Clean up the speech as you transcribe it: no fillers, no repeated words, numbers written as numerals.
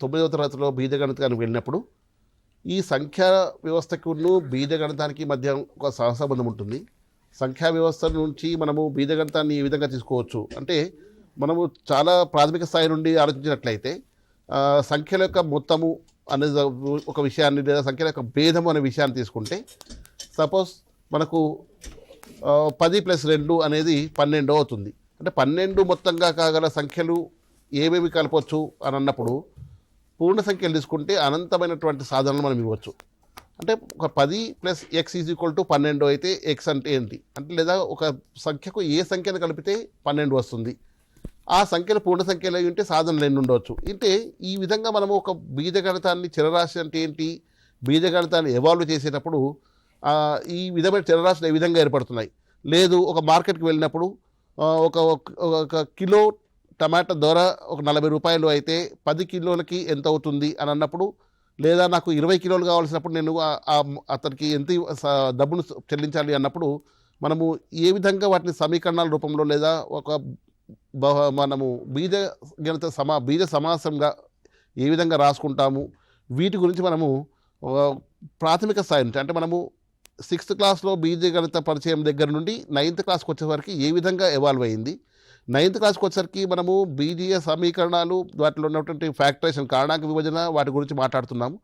9వ తరగతిలో బీజగణితానికి వెళ్ళినప్పుడు ఈ సంఖ్యా వ్యవస్థకును బీజగణితానికి మధ్య ఒక సహసంబంధం ఉంటుంది. సంఖ్యా వ్యవస్థ నుంచి మనము బీజగణితాన్ని ఈ విధంగా తీసుకోవచ్చు అంటే మనము చాలా ప్రాథమిక స్థాయి నుండి ఆలోచించినట్లయితే సంఖ్యల యొక్క మొత్తము అనేది ఒక విషయాన్ని లేదా సంఖ్యల యొక్క భేదము అనే విషయాన్ని తీసుకుంటే సపోజ్ మనకు 10 + 2 అనేది 12 అవుతుంది. అంటే 12 మొత్తంగా కాగల సంఖ్యలు ఏమేమి కలపవచ్చు అని అన్నప్పుడు పూర్ణ సంఖ్యలు తీసుకుంటే అనంతమైనటువంటి సాధనలు మనం ఇవ్వచ్చు. అంటే ఒక 10 + x = 12 అయితే x అంటే ఏంటి అంటే లేదా ఒక సంఖ్యకు ఏ సంఖ్యను కలిపితే 12 వస్తుంది, ఆ సంఖ్యలు పూర్ణ సంఖ్యలు అయి ఉంటే సాధనలు ఎన్ని ఉండవచ్చు. అంటే ఈ విధంగా మనము ఒక బీజగణితాన్ని చరరాశి అంటే ఏంటి, బీజగణితాన్ని ఎవాల్వ్ చేసేటప్పుడు ఈ విధమైన చరరాశులు ఏ విధంగా ఏర్పడుతున్నాయి. లేదు ఒక మార్కెట్కి వెళ్ళినప్పుడు ఒక కిలో టమాటా ధర ఒక 40 రూపాయలు అయితే 10 కిలోలకి ఎంత అవుతుంది అని అన్నప్పుడు, లేదా నాకు 20 కిలోలు కావాల్సినప్పుడు నేను అతనికి ఎంత డబ్బును చెల్లించాలి అన్నప్పుడు మనము ఏ విధంగా వాటిని సమీకరణాల రూపంలో లేదా ఒక మనము బీజ సమాసంగా ఏ విధంగా రాసుకుంటాము, వీటి గురించి మనము ప్రాథమిక స్థాయి నుంచి అంటే మనము 6th క్లాస్లో బీజగణిత పరిచయం దగ్గర నుండి 9th క్లాస్కి వచ్చేసరికి ఏ విధంగా ఎవాల్వ్ అయింది, 9th క్లాస్కి వచ్చేసరికి మనము బీజీయ సమీకరణాలు వాటిలో ఉన్నటువంటి ఫ్యాక్టరేషన్ కారణాంక విభజన వాటి గురించి మాట్లాడుతున్నాము.